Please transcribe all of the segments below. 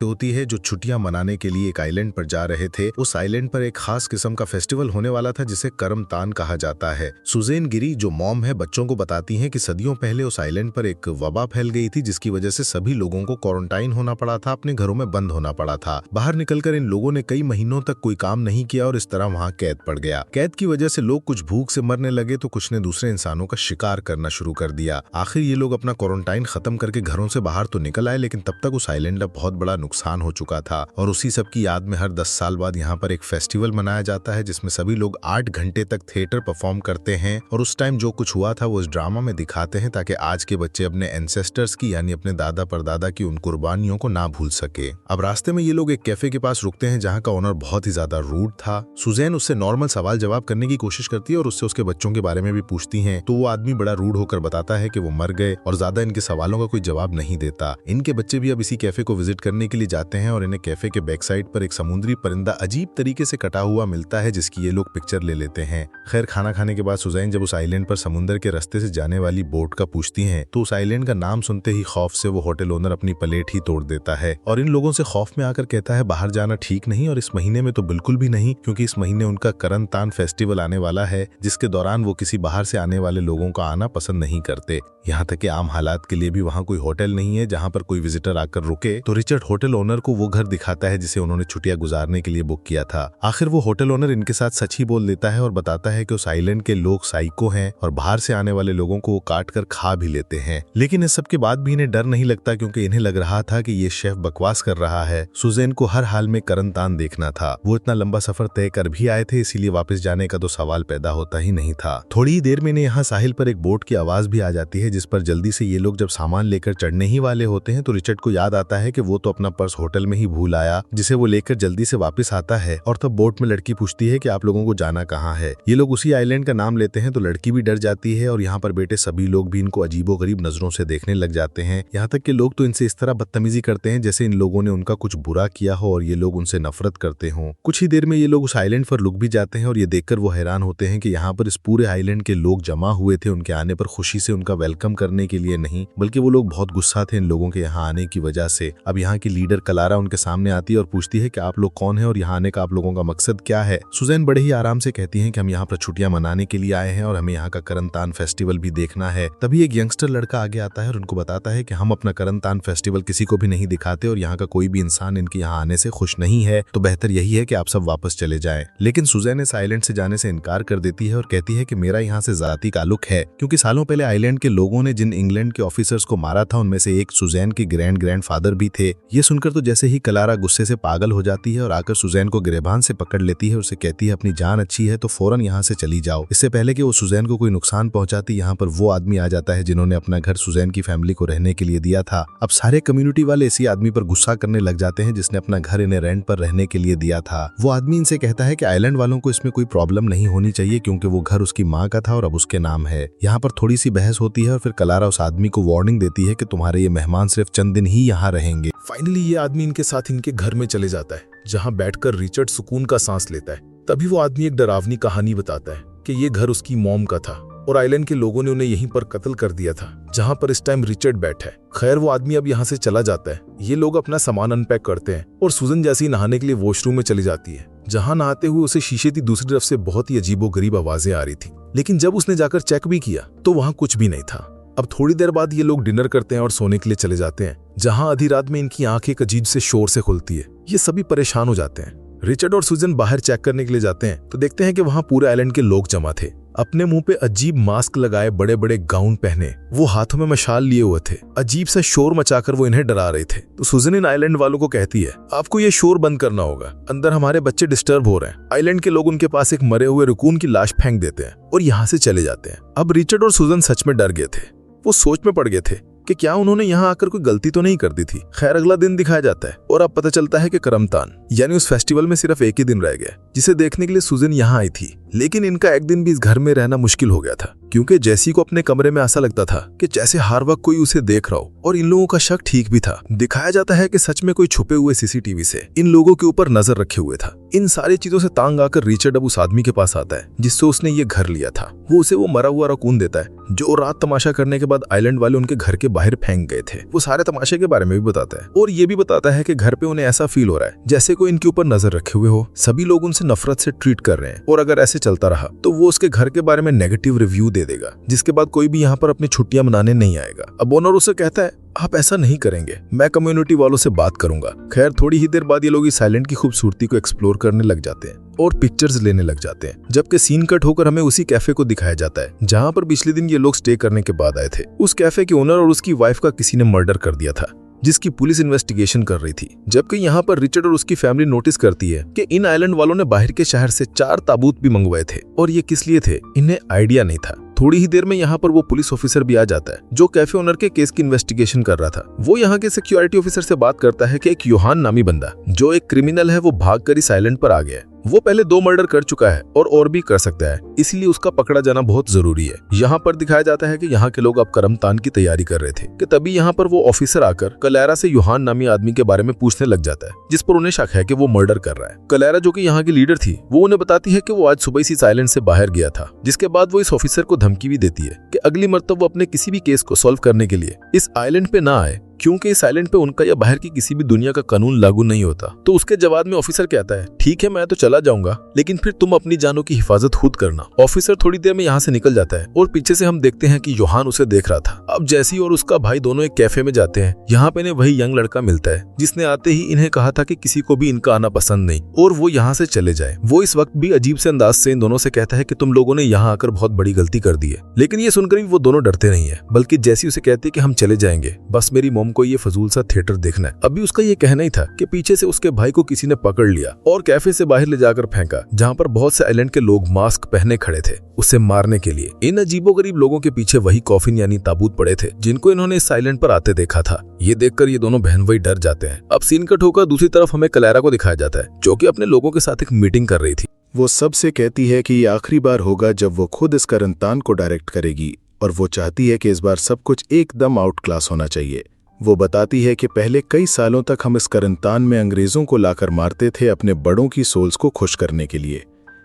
होती है जो छुट्टियां मनाने के लिए एक आइलैंड पर जा रहे थे। उस आइलैंड पर एक खास किस्म का फेस्टिवल होने वाला था जिसे करमतान कहा जाता है। सुजेन गिरी जो मॉम है बच्चों को बताती हैं कि सदियों पहले उस आइलैंड पर एक वबा फैल गई थी जिसकी वजह से सभी लोगों को क्वारंटाइन होना पड़ा था, अपने घरों में बंद होना पड़ा था। बाहर निकलकर इन लोगों ने कई महीनों तक कोई काम नहीं किया और इस तरह वहाँ कैद पड़ गया। कैद की वजह से लोग कुछ भूख से मरने लगे तो कुछ ने दूसरे इंसानों का शिकार करना शुरू कर दिया। आखिर ये लोग अपना क्वारंटाइन खत्म करके घरों से बाहर तो निकल आए, लेकिन तब तक उस आइलैंड का बहुत बड़ा नुकसान हो चुका था और उसी सब की याद में हर 10 साल बाद यहाँ पर एक फेस्टिवल मनाया जाता है जिसमें सभी लोग 8 घंटे तक थिएटर परफॉर्म करते हैं और उस टाइम जो कुछ हुआ था वो इस ड्रामा में दिखाते हैं ताकि आज के बच्चे अपने एंसेस्टर्स की यानी अपने दादा परदादा की उन कुर्बानियों को ना भूल सके। अब रास्ते में ये लोग एक कैफे के पास रुकते हैं जहाँ का ओनर बहुत ही ज्यादा रूड था। सुजैन उससे नॉर्मल सवाल जवाब करने की कोशिश करती है और उससे उसके बच्चों के बारे में भी पूछती है तो वो आदमी बड़ा रूड होकर बताता है कि वो मर गए और ज्यादा इनके सवालों का कोई जवाब नहीं देता। इनके बच्चे भी अब इसी कैफे को विजिट करने के लिए जाते हैं और इन्हें कैफे के बैक साइड पर एक समुद्री परिंदा अजीब तरीके से कटा हुआ मिलता है जिसकी ये लोग पिक्चर ले लेते हैं। खैर खाना खाने के बाद सुजैन जब उस आइलैंड पर समुद्र के रास्ते से जाने वाली बोट का पूछती हैं तो उस आइलैंड का नाम सुनते ही खौफ से वो होटल ओनर अपनी प्लेट ही तोड़ देता है और इन लोगों से खौफ में आकर कहता है बाहर जाना ठीक नहीं और इस महीने में तो बिल्कुल भी नहीं, क्योंकि इस महीने उनका करमतान फेस्टिवल आने वाला है जिसके दौरान वो किसी बाहर से आने वाले लोगों का आना पसंद नहीं करते। यहाँ तक कि आम हालात के लिए भी वहाँ कोई होटल नहीं है जहाँ पर कोई विजिटर आकर रुके। तो रिचर्ड होटल ओनर को वो घर दिखाता है जिसे उन्होंने छुट्टियां गुजारने के लिए बुक किया था। आखिर वो होटल ओनर इनके साथ सच ही बोल देता है और बताता है कि उस आइलैंड के लोग साइको हैं और बाहर से आने वाले लोगों को वो काट कर खा भी लेते हैं। लेकिन इस सब के बाद भी इन्हें डर नहीं लगता क्योंकि इन्हें लग रहा था कि ये शेफ बकवास कर रहा है। सुजैन को हर हाल में करमतान देखना था। वो इतना लंबा सफर तय कर भी आए थे, इसीलिए वापस जाने का तो सवाल पैदा होता ही नहीं था। थोड़ी ही देर में इन्हें यहाँ साहिल पर एक बोट की आवाज भी आ जाती है जिस पर जल्दी से ये लोग जब सामान लेकर चढ़ने ही वाले होते हैं तो रिचर्ड को याद आता है कि वो तो अपना पर्स होटल में ही भूल आया, जिसे वो लेकर जल्दी से वापस आता है। और तब बोट में लड़की पूछती है कि आप लोगों को जाना कहाँ है। ये लोग उसी आइलैंड का नाम लेते हैं तो लड़की भी डर जाती है और यहाँ पर बैठे सभी लोग भी इनको अजीबोगरीब नजरों से देखने लग जाते हैं। यहाँ तक कि लोग तो इनसे इस तरह बदतमीजी करते हैं जैसे इन लोगों ने उनका कुछ बुरा किया हो और ये लोग उनसे नफरत करते हों। कुछ ही देर में ये लोग उस आइलैंड पर रुक भी जाते हैं और ये देखकर वो हैरान होते हैं कि यहाँ पर इस पूरे आइलैंड के लोग जमा हुए थे उनके आने पर खुशी से उनका वेलकम करने के लिए नहीं, बल्कि वो लोग बहुत गुस्सा थे इन लोगों के यहाँ आने की वजह से। अब यहाँ की लीडर कलारा उनके सामने आती है और पूछती है कि आप लोग कौन है और यहाँ आने का आप लोगों का मकसद क्या है। सुजैन बड़े ही आराम से कहती हैं कि हम यहाँ पर छुट्टियां मनाने के लिए आए हैं और हमें यहाँ का करमतान फेस्टिवल भी देखना है। तभी एक यंगस्टर लड़का आगे आता है और उनको बताता है कि हम अपना करमतान फेस्टिवल किसी को भी नहीं दिखाते और यहाँ का कोई भी इंसान इनके यहाँ आने से खुश नहीं है, तो बेहतर यही है कि आप सब वापस चले जाएं। लेकिन सुजैन इस आइलैंड से जाने से इनकार कर देती है और कहती है कि मेरा यहाँ से जाती ताल्लुक है, क्योंकि सालों पहले आइलैंड के लोगों ने जिन इंग्लैंड के ऑफिसर्स को मारा था उनमें से एक सुजैन के ग्रैंडफादर भी थे। ये सुनकर तो जैसे ही कलारा गुस्से से पागल हो जाती है और आकर सुजैन को गिरबान से पकड़ लेती है और उसे कहती है अपनी जान अच्छी है तो फौरन यहाँ से चली जाओ। इससे पहले कि वो सुजैन को कोई नुकसान पहुंचाती यहाँ पर वो आदमी आ जाता है जिन्होंने अपना घर सुजैन की फैमिली को रहने के लिए दिया था। अब सारे कम्युनिटी वाले इसी आदमी पर गुस्सा करने लग जाते हैं जिसने अपना घर इन्हें रेंट पर रहने के लिए दिया था। वो आदमी इनसे कहता है कि आइलैंड वालों को इसमें कोई प्रॉब्लम नहीं होनी चाहिए क्योंकि वो घर उसकी माँ का था और अब उसके नाम है। यहाँ पर थोड़ी सी बहस होती है और फिर कलारा उस आदमी को वार्निंग देती है कि तुम्हारे ये मेहमान सिर्फ चंद दिन ही यहाँ रहेंगे। फाइनली ये आदमी इनके साथ इनके घर में चले जाता है जहाँ बैठकर रिचर्ड सुकून का सांस लेता है। तभी वो आदमी एक डरावनी कहानी बताता है कि ये घर उसकी मॉम का था और आइलैंड के लोगों ने उन्हें यहीं पर कत्ल कर दिया था जहाँ पर इस टाइम रिचर्ड बैठा है। खैर वो आदमी अब यहाँ से चला जाता है। ये लोग अपना सामान अनपैक करते हैं और सुजन जैसी नहाने के लिए वॉशरूम में चली जाती है जहाँ नहाते हुए उसे शीशे की दूसरी तरफ से बहुत ही अजीबोगरीब आवाजें आ रही थी। लेकिन जब उसने जाकर चेक भी किया तो वहाँ कुछ भी नहीं था। अब थोड़ी देर बाद ये लोग डिनर करते हैं और सोने के लिए चले जाते हैं जहां आधी रात में इनकी आंखें एक अजीब से शोर से खुलती है। ये सभी परेशान हो जाते हैं। रिचर्ड और सुजन बाहर चेक करने के लिए जाते हैं तो देखते हैं कि वहां पूरे आइलैंड के लोग जमा थे, अपने मुंह पे अजीब मास्क लगाए, बड़े बड़े गाउन पहने, वो हाथों में मशाल लिए हुए थे। अजीब सा शोर मचाकर वो इन्हें डरा रहे थे। तो सुजन इन आइलैंड वालों को कहती है आपको ये शोर बंद करना होगा, अंदर हमारे बच्चे डिस्टर्ब हो रहे हैं। आइलैंड के लोग उनके पास एक मरे हुए रकून की लाश फेंक देते हैं और यहाँ से चले जाते हैं। अब रिचर्ड और सुजन सच में डर गए थे। वो सोच में पड़ गए थे कि क्या उन्होंने यहाँ आकर कोई गलती तो नहीं कर दी थी। खैर अगला दिन दिखाया जाता है और अब पता चलता है कि करमतान यानी उस फेस्टिवल में सिर्फ एक ही दिन रह गया जिसे देखने के लिए सुजन यहाँ आई थी। लेकिन इनका एक दिन भी इस घर में रहना मुश्किल हो गया था क्योंकि जैसी को अपने कमरे में ऐसा लगता था कि जैसे हर वक्त कोई उसे देख रहा हो और इन लोगों का शक ठीक भी था। दिखाया जाता है कि सच में कोई छुपे हुए सीसीटीवी से इन लोगों के ऊपर नजर रखे हुए था इन सारी चीजों से तांग आकर रिचर्ड अब उस आदमी के पास आता है जिससे उसने ये घर लिया था। वो उसे वो मरा हुआ रकून देता है जो रात तमाशा करने के बाद आइलैंड वाले उनके घर के बाहर फेंक गए थे। वो सारे तमाशे के बारे में भी बताता है और ये भी बताता है कि घर पे उन्हें ऐसा फील हो रहा है जैसे कोई इनके ऊपर नजर रखे हुए हो। सभी लोग उनसे नफरत से ट्रीट कर रहे हैं और अगर ऐसे चलता रहा तो वो उसके घर के बारे में नेगेटिव रिव्यू दे देगा, जिसके बाद कोई भी यहाँ पर अपनी छुट्टियां मनाने नहीं आएगा। अब ओनर उसे कहता है आप ऐसा नहीं करेंगे, मैं कम्युनिटी वालों से बात करूंगा। खैर थोड़ी ही देर बाद ये लोग इस आइलैंड की खूबसूरती को एक्सप्लोर करने लग जाते हैं और पिक्चर्स लेने लग जाते हैं, जबकि सीन कट होकर हमें उसी कैफे को दिखाया जाता है जहां पर पिछले दिन ये लोग स्टे करने के बाद आए थे। उस कैफे के ओनर और उसकी वाइफ का किसी ने मर्डर कर दिया था जिसकी पुलिस इन्वेस्टिगेशन कर रही थी। जबकि यहाँ पर रिचर्ड और उसकी फैमिली नोटिस करती है कि इन आइलैंड वालों ने बाहर के शहर से 4 ताबूत भी मंगवाए थे और ये किस लिए थे इन्हें आइडिया नहीं था। थोड़ी ही देर में यहाँ पर वो पुलिस ऑफिसर भी आ जाता है जो कैफे ओनर के केस की इन्वेस्टिगेशन कर रहा था। वो यहाँ के सिक्योरिटी ऑफिसर से बात करता है कि एक योहान नामी बंदा जो एक क्रिमिनल है वो भागकर इस आइलैंड पर आ गया है। वो पहले 2 मर्डर कर चुका है और भी कर सकता है, इसलिए उसका पकड़ा जाना बहुत जरूरी है। यहाँ पर दिखाया जाता है कि यहाँ के लोग अब करमतान की तैयारी कर रहे थे कि तभी यहाँ पर वो ऑफिसर आकर कलैरा से योहान नामी आदमी के बारे में पूछने लग जाता है, जिस पर उन्हें शक है कि वो मर्डर कर रहा है। कलैरा जो कि यहाँ की लीडर थी वो उन्हें बताती है कि वो आज सुबह इस आइलैंड से बाहर गया था, जिसके बाद वो इस ऑफिसर को धमकी भी देती है कि अगली मर्तबा वो अपने किसी भी केस को सॉल्व करने के लिए इस आइलैंड पे ना आए, क्योंकि इस आइलैंड पे उनका या बाहर की किसी भी दुनिया का कानून लागू नहीं होता। तो उसके जवाब में ऑफिसर कहता है ठीक है मैं तो चला जाऊंगा, लेकिन फिर तुम अपनी जानों की हिफाजत खुद करना। ऑफिसर थोड़ी देर में यहाँ से निकल जाता है और पीछे से हम देखते हैं कि योहान उसे देख रहा था। अब जैसी और उसका भाई दोनों एक कैफे में जाते हैं, यहाँ पे इन्हें वही यंग लड़का मिलता है जिसने आते ही इन्हें कहा था कि किसी को भी इनका आना पसंद नहीं और वो यहाँ से चले जाए। वो इस वक्त भी अजीब से अंदाज से इन दोनों से कहता है कि तुम लोगों ने यहाँ आकर बहुत बड़ी गलती कर दी है। लेकिन ये सुनकर भी वो दोनों डरते नहीं है, बल्कि जैसी उसे कहते हैं कि हम चले जाएंगे, बस मेरी मोम को ये फजूल सा थिएटर देखना है। अभी उसका ये कहना ही था कि पीछे से उसके भाई को किसी ने पकड़ लिया और कैफे से बाहर ले जाकर फेंका, जहाँ पर बहुत से आइलैंड के लोग मास्क पहने खड़े थे उसे मारने के लिए। इन अजीबोगरीब लोगों के पीछे वही कॉफिन यानी ताबूत पड़े थे जिनको इन्होंने इस आइलैंड पर आते देखा था। ये देखकर ये दोनों बहन भाई डर जाते हैं। अब सीन कट होकर दूसरी तरफ हमें कलैरा को दिखाया जाता है जो कि अपने लोगों के साथ एक मीटिंग कर रही थी। वो सबसे कहती है कि ये आखिरी बार होगा जब वो खुद इस करंतान को डायरेक्ट करेगी और वो चाहती है कि इस बार सब कुछ एकदम आउट क्लास होना चाहिए। वो बताती है कि पहले कई सालों तक हम इस करंतान में अंग्रेजों को लाकर मारते थे अपने बड़ों की सोल्स को खुश करने के लिए,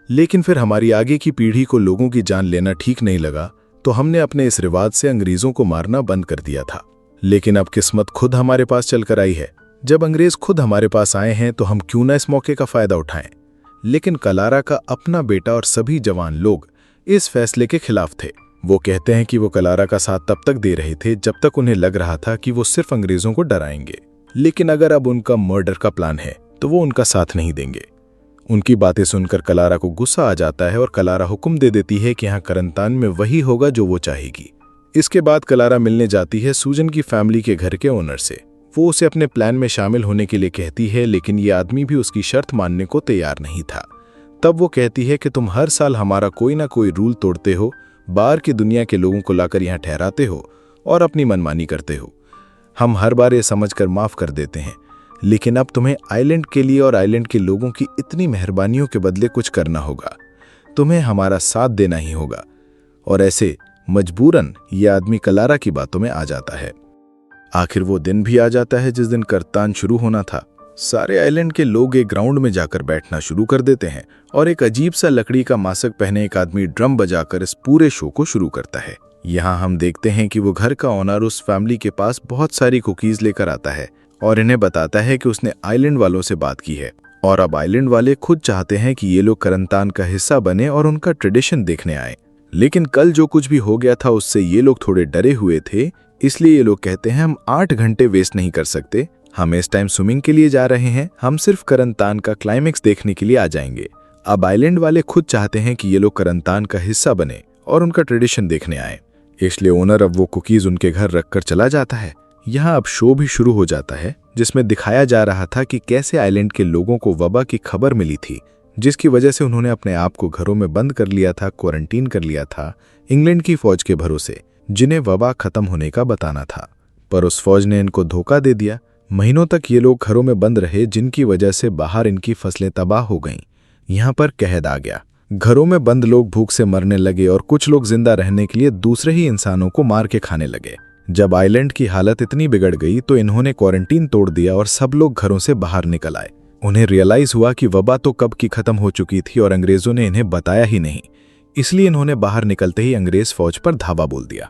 लेकिन फिर हमारी आगे की पीढ़ी को लोगों की जान लेना ठीक नहीं लगा तो हमने अपने इस रिवाज से अंग्रेजों को मारना बंद कर दिया था। लेकिन अब किस्मत खुद हमारे पास चलकर आई है। जब अंग्रेज खुद हमारे पास आए हैं तो हम क्यों ना इस मौके का फायदा उठाएं। लेकिन कलारा का अपना बेटा और सभी जवान लोग इस फैसले के खिलाफ थे। वो कहते हैं कि वो कलारा का साथ तब तक दे रहे थे जब तक उन्हें लग रहा था कि वो सिर्फ अंग्रेजों को डराएंगे, लेकिन अगर अब उनका मर्डर का प्लान है तो वो उनका साथ नहीं देंगे। उनकी बातें सुनकर कलारा को गुस्सा आ जाता है और कलारा हुक्म दे देती है कि यहाँ करंतान में वही होगा जो वो चाहेगी। इसके बाद कलारा मिलने जाती है सूजन की फैमिली के घर के ओनर से। वो उसे अपने प्लान में शामिल होने के लिए कहती है, लेकिन ये आदमी भी उसकी शर्त मानने को तैयार नहीं था। तब वो कहती है कि तुम हर साल हमारा कोई ना कोई रूल तोड़ते हो, बाहर की दुनिया के लोगों को लाकर यहाँ ठहराते हो और अपनी मनमानी करते हो। हम हर बार ये समझकर माफ कर देते हैं, लेकिन अब तुम्हें आइलैंड के लिए और आइलैंड के लोगों की इतनी मेहरबानियों के बदले कुछ करना होगा। तुम्हें हमारा साथ देना ही होगा। और ऐसे मजबूरन ये आदमी कलारा की बातों में आ जाता है। आखिर वो दिन भी आ जाता है जिस दिन करतान शुरू होना था। सारे आइलैंड के लोग एक ग्राउंड में जाकर बैठना शुरू कर देते हैं और एक अजीब सा लकड़ी का मास्क पहने एक आदमी ड्रम बजाकर इस पूरे शो को शुरू करता है। यहाँ हम देखते हैं कि वो घर का ओनर उस फैमिली के पास बहुत सारी कुकीज लेकर आता है और इन्हें बताता है कि उसने आइलैंड वालों से बात की है और अब आइलैंड वाले खुद चाहते हैं कि ये लोग करंतान का हिस्सा बने और उनका ट्रेडिशन देखने आए। लेकिन कल जो कुछ भी हो गया था उससे ये लोग थोड़े डरे हुए थे, इसलिए ये लोग कहते हैं हम 8 घंटे वेस्ट नहीं कर सकते। हम इस टाइम स्विमिंग के लिए जा रहे हैं, हम सिर्फ करंतान का क्लाइमेक्स देखने के लिए आ जाएंगे। अब आइलैंड वाले खुद चाहते हैं कि ये लोग करंतान का हिस्सा बने और उनका ट्रेडिशन देखने आए, इसलिए ओनर अब वो कुकीज उनके घर रखकर चला जाता है। यहाँ अब शो भी शुरू हो जाता है जिसमें दिखाया जा रहा था कि कैसे आइलैंड के लोगों को वबा की खबर मिली थी, जिसकी वजह से उन्होंने अपने आप को घरों में बंद कर लिया था, क्वारंटीन कर लिया था इंग्लैंड की फौज के भरोसे, जिन्हें वबा खत्म होने का बताना था। पर उस फौज ने इनको धोखा दे दिया। महीनों तक ये लोग घरों में बंद रहे, जिनकी वजह से बाहर इनकी फसलें तबाह हो गईं। यहाँ पर कहद आ गया। घरों में बंद लोग भूख से मरने लगे और कुछ लोग जिंदा रहने के लिए दूसरे ही इंसानों को मार के खाने लगे। जब आइलैंड की हालत इतनी बिगड़ गई तो इन्होंने क्वारंटीन तोड़ दिया और सब लोग घरों से बाहर निकल आए। उन्हें रियलाइज हुआ कि वबा तो कब की खत्म हो चुकी थी और अंग्रेजों ने इन्हें बताया ही नहीं, इसलिए इन्होंने बाहर निकलते ही अंग्रेज फौज पर धावा बोल दिया।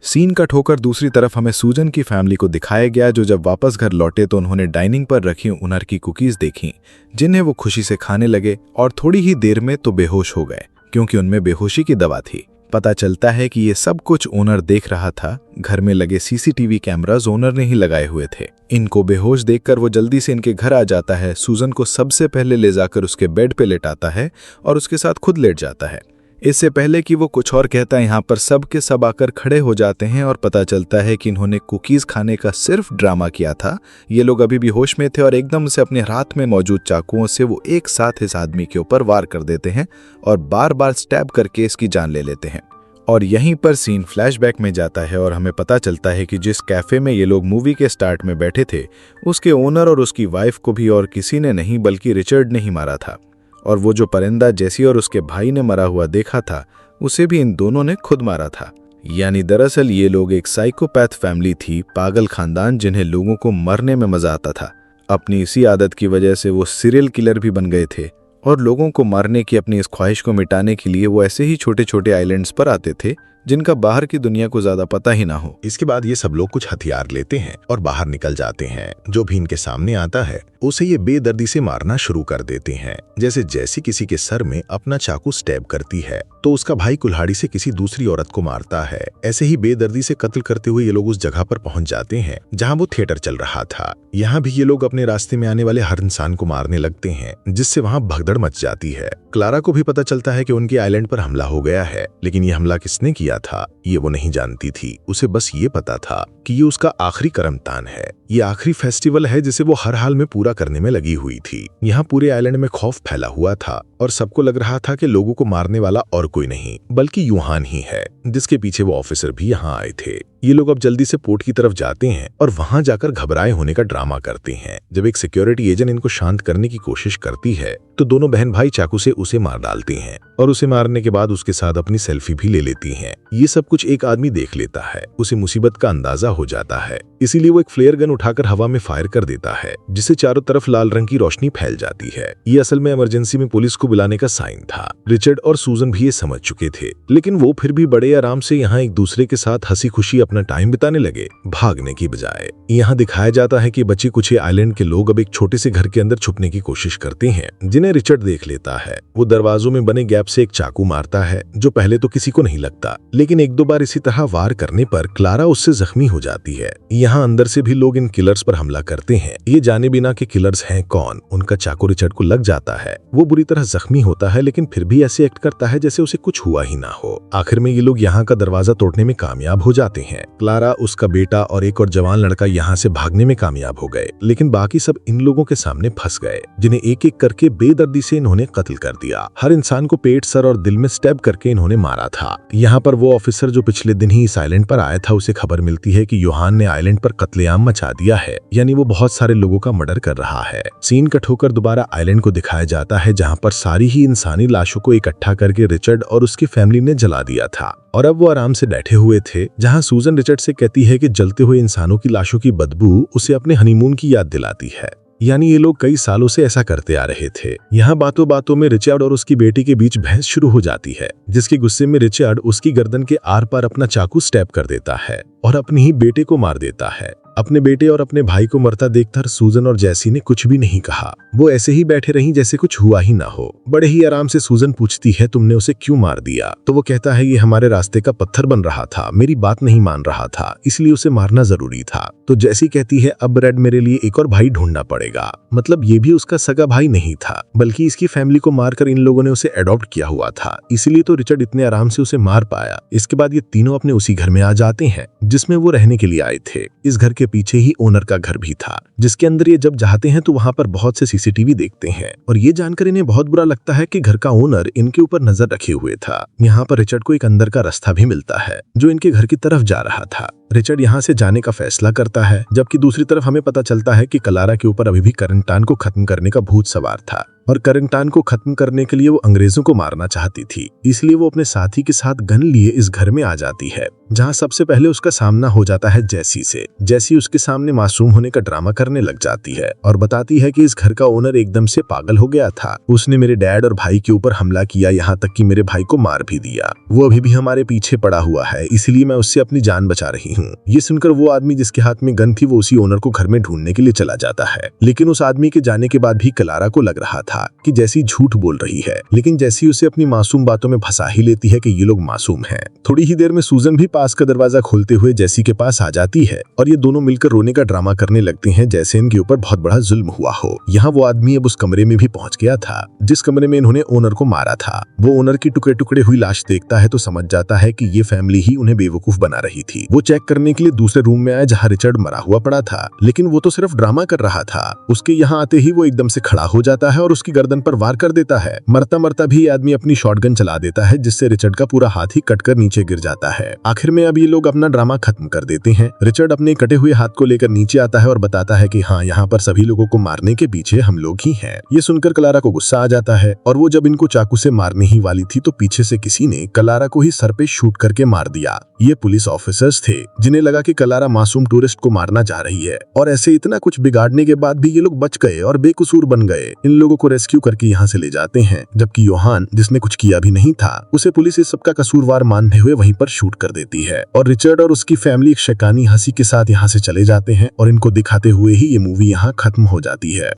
सीन कट होकर दूसरी तरफ हमें सूजन की फैमिली को दिखाया गया, जो जब वापस घर लौटे तो उन्होंने डाइनिंग पर रखी उनर की कुकीज देखी, जिन्हें वो खुशी से खाने लगे और थोड़ी ही देर में तो बेहोश हो गए, क्योंकि उनमें बेहोशी की दवा थी। पता चलता है कि ये सब कुछ ओनर देख रहा था। घर में लगे सीसीटीवी कैमरास ओनर ने ही लगाए हुए थे। इनको बेहोश देखकर वो जल्दी से इनके घर आ जाता है, सूजन को सबसे पहले ले जाकर उसके बेड पे लेटाता है और उसके साथ खुद लेट जाता है। इससे पहले कि वो कुछ और कहता है, यहाँ पर सब के सब आकर खड़े हो जाते हैं और पता चलता है कि इन्होंने कुकीज खाने का सिर्फ ड्रामा किया था। ये लोग अभी भी होश में थे और एकदम से अपने हाथ में मौजूद चाकुओं से वो एक साथ इस आदमी के ऊपर वार कर देते हैं और बार बार स्टैब करके इसकी जान ले लेते हैं। और यहीं पर सीन फ्लैशबैक में जाता है और हमें पता चलता है कि जिस कैफे में ये लोग मूवी के स्टार्ट में बैठे थे, उसके ओनर और उसकी वाइफ को भी और किसी ने नहीं बल्कि रिचर्ड ने ही मारा था। और वो जो परिंदा जेसी और उसके भाई ने मरा हुआ देखा था, उसे भी इन दोनों ने खुद मारा था। यानी दरअसल ये लोग एक साइकोपैथ फैमिली थी, पागल खानदान, जिन्हें लोगों को मरने में मजा आता था। अपनी इसी आदत की वजह से वो सीरियल किलर भी बन गए थे और लोगों को मारने की अपनी इस ख्वाहिश को मिटाने के लिए वो ऐसे ही छोटे छोटे आइलैंड्स पर आते थे जिनका बाहर की दुनिया को ज्यादा पता ही ना हो। इसके बाद ये सब लोग कुछ हथियार लेते हैं और बाहर निकल जाते हैं। जो भी इनके सामने आता है उसे ये बेदर्दी से मारना शुरू कर देते हैं। जैसे जैसी किसी के सर में अपना चाकू स्टैब करती है तो उसका भाई कुल्हाड़ी से किसी दूसरी औरत को मारता है। ऐसे ही बेदर्दी से कत्ल करते हुए ये लोग उस जगह पर पहुंच जाते हैं जहां वो थिएटर चल रहा था। यहाँ भी ये लोग अपने रास्ते में आने वाले हर इंसान को मारने लगते हैं, जिससे वहां भगदड़ मच जाती है। क्लारा को भी पता चलता है कि उनके आइलैंड पर हमला हो गया है, लेकिन ये हमला किसने किया था ये वो नहीं जानती थी। उसे बस ये पता था कि ये उसका आखिरी कर्मतान है, ये आखिरी फेस्टिवल है जिसे वो हर हाल में पूरा करने में लगी हुई थी। यहाँ पूरे आइलैंड में खौफ फैला हुआ था और सबको लग रहा था कि लोगों को मारने वाला और कोई नहीं बल्कि यूहान ही है, जिसके पीछे वो ऑफिसर भी यहाँ आए थे। ये लोग अब जल्दी से पोर्ट की तरफ जाते हैं और वहां जाकर घबराए होने का ड्रामा करते हैं। जब एक सिक्योरिटी एजेंट इनको शांत करने की कोशिश करती है तो दोनों बहन भाई चाकू से उसे मार डालते हैं और उसे मारने के बाद उसके साथ अपनी सेल्फी भी ले लेती हैं। ये सब कुछ एक आदमी देख लेता है, उसे मुसीबत का अंदाजा हो जाता है, इसीलिए वो एक फ्लेयर गन उठाकर हवा में फायर कर देता है, जिससे चारों तरफ लाल रंग की रोशनी फैल जाती है। ये असल में इमरजेंसी में पुलिस को बुलाने का साइन था। रिचर्ड और सूजन भी ये समझ चुके थे, लेकिन वो फिर भी बड़े आराम से यहाँ एक दूसरे के साथ हंसी खुशी अपना टाइम बिताने लगे, भागने की बजाय। यहाँ दिखाया जाता है कि बची कुछ आइलैंड के लोग अब एक छोटे से घर के अंदर छुपने की कोशिश करते हैं, जिन्हें रिचर्ड देख लेता है। वो दरवाजों में बने गैप से एक चाकू मारता है, जो पहले तो किसी को नहीं लगता, लेकिन एक दो बार इसी तरह वार करने पर क्लारा उससे जख्मी हो जाती है। यहाँ अंदर से भी लोग इन किलर्स पर हमला करते हैं, ये जाने बिना कि किलर्स हैं कौन। उनका चाकू रिचर्ड को लग जाता है, वो बुरी तरह जख्मी होता है, लेकिन फिर भी ऐसे एक्ट करता है जैसे उसे कुछ हुआ ही ना हो। आखिर में ये लोग यहाँ का दरवाजा तोड़ने में कामयाब हो जाते हैं। क्लारा, उसका बेटा और एक और जवान लड़का यहाँ से भागने में कामयाब हो गए, लेकिन बाकी सब इन लोगों के सामने फंस गए, जिन्हें एक एक करके बेदर्दी से इन्होंने कत्ल कर दिया। हर इंसान को पेट, सर और दिल में स्टैब करके इन्होंने मारा था। यहाँ पर वो ऑफिसर जो पिछले दिन ही इस आइलैंड पर आया था, उसे खबर मिलती है कि यूहान ने आइलैंड पर कत्लेआम मचा दिया है, यानी वो बहुत सारे लोगों का मर्डर कर रहा है। सीन कट होकर दोबारा आइलैंड को दिखाया जाता है, जहाँ पर सारी ही इंसानी लाशों को इकट्ठा करके रिचर्ड और उसकी फैमिली ने जला दिया था और अब वो आराम से बैठे हुए थे। जहाँ सूजन रिचर्ड से कहती है कि जलते हुए इंसानों की लाशों की बदबू उसे अपने हनीमून की याद दिलाती है, यानी ये लोग कई सालों से ऐसा करते आ रहे थे। यहाँ बातों बातों में रिचर्ड और उसकी बेटी के बीच बहस शुरू हो जाती है, जिसके गुस्से में रिचर्ड उसकी गर्दन के आर पार अपना चाकू स्टैब कर देता है और अपने ही बेटे को मार देता है। अपने बेटे और अपने भाई को मरता देखकर सूजन और जैसी ने कुछ भी नहीं कहा, वो ऐसे ही बैठे रहीं जैसे कुछ हुआ ही ना हो। बड़े ही आराम से सूजन पूछती है, तुमने उसे क्यों मार दिया? तो वो कहता है, ये हमारे रास्ते का पत्थर बन रहा था, मेरी बात नहीं मान रहा था, इसलिए उसे मारना जरूरी था। तो जैसी कहती है, अब रेड मेरे लिए एक और भाई ढूंढना पड़ेगा। मतलब ये भी उसका सगा भाई नहीं था, बल्कि इसकी फैमिली को मारकर इन लोगों ने उसे अडॉप्ट किया हुआ था, इसीलिए तो रिचर्ड इतने आराम से उसे मार पाया। इसके बाद ये तीनों अपने उसी घर में आ जाते हैं जिसमें वो रहने के लिए आए थे। इस घर के पीछे ही ओनर का घर भी था, जिसके अंदर ये जब जाते हैं तो वहां पर बहुत से सीसीटीवी देखते हैं और ये जानकर इन्हें बहुत बुरा लगता है कि घर का ओनर इनके ऊपर नजर रखे हुए था। यहाँ पर रिचर्ड को एक अंदर का रास्ता भी मिलता है जो इनके घर की तरफ जा रहा था। रिचर्ड यहाँ से जाने का फैसला करता है, जबकि दूसरी तरफ हमें पता चलता है कि क्लारा के ऊपर अभी भी करंटान को खत्म करने का भूत सवार था और करंटान को खत्म करने के लिए वो अंग्रेजों को मारना चाहती थी। इसलिए वो अपने साथी के साथ गन लिए इस घर में आ जाती है, जहाँ सबसे पहले उसका सामना हो जाता है जैसी से। जैसी उसके सामने मासूम होने का ड्रामा करने लग जाती है और बताती है कि इस घर का ओनर एकदम से पागल हो गया था, उसने मेरे डैड और भाई के ऊपर हमला किया, यहाँ तक कि मेरे भाई को मार भी दिया। वो अभी भी हमारे पीछे पड़ा हुआ है, इसलिए मैं उससे अपनी जान बचा रही हूँ। ये सुनकर वो आदमी जिसके हाथ में गन थी वो उसी ओनर को घर में ढूंढने के लिए चला जाता है, लेकिन उस आदमी के जाने के बाद भी क्लारा को लग रहा था कि जैसी झूठ बोल रही है, लेकिन जैसी उसे अपनी मासूम बातों में फंसा ही लेती है कि ये लोग मासूम हैं। थोड़ी ही देर में सूजन भी पास का दरवाजा खोलते हुए जैसी के पास आ जाती है और ये दोनों मिलकर रोने का ड्रामा करने लगते हैं जैसे इनके ऊपर बहुत बड़ा जुल्म हुआ हो। यहाँ वो आदमी अब उस कमरे में भी पहुंच गया था जिस कमरे में इन्होंने ओनर को मारा था। वो ओनर की टुकड़े टुकड़े हुई लाश देखता है तो समझ जाता है कि ये फैमिली ही उन्हें बेवकूफ बना रही थी। वो चेक करने के लिए दूसरे रूम में आया जहाँ रिचर्ड मरा हुआ पड़ा था, लेकिन वो तो सिर्फ ड्रामा कर रहा था। उसके यहाँ आते ही वो एकदम से खड़ा हो जाता है और उसकी गर्दन पर वार कर देता है। मरता मरता भी आदमी अपनी शॉटगन चला देता है, जिससे रिचर्ड का पूरा हाथ ही कटकर नीचे गिर जाता है। आखिर में अब ये लोग अपना ड्रामा खत्म कर देते हैं। रिचर्ड अपने कटे हुए हाथ को लेकर नीचे आता है और बताता है कि हाँ, यहाँ पर सभी लोगों को मारने के पीछे हम लोग ही हैं। ये सुनकर क्लारा को गुस्सा आ जाता है और वो जब इनको चाकू से मारने ही वाली थी तो पीछे से किसी ने क्लारा को ही सर पे शूट करके मार दिया। ये पुलिस ऑफिसर्स थे जिन्हें लगा कि क्लारा मासूम टूरिस्ट को मारना जा रही है और ऐसे इतना कुछ बिगाड़ने के बाद भी ये लोग बच गए और बेकसूर बन गए। इन लोगों को रेस्क्यू करके यहाँ से ले जाते हैं, जबकि योहान जिसने कुछ किया भी नहीं था उसे पुलिस इस सबका कसूरवार मानते हुए वहीं पर शूट कर देती है और रिचर्ड और उसकी फैमिली एक शैतानी हंसी के साथ यहाँ से चले जाते हैं और इनको दिखाते हुए ही ये मूवी यहाँ खत्म हो जाती है।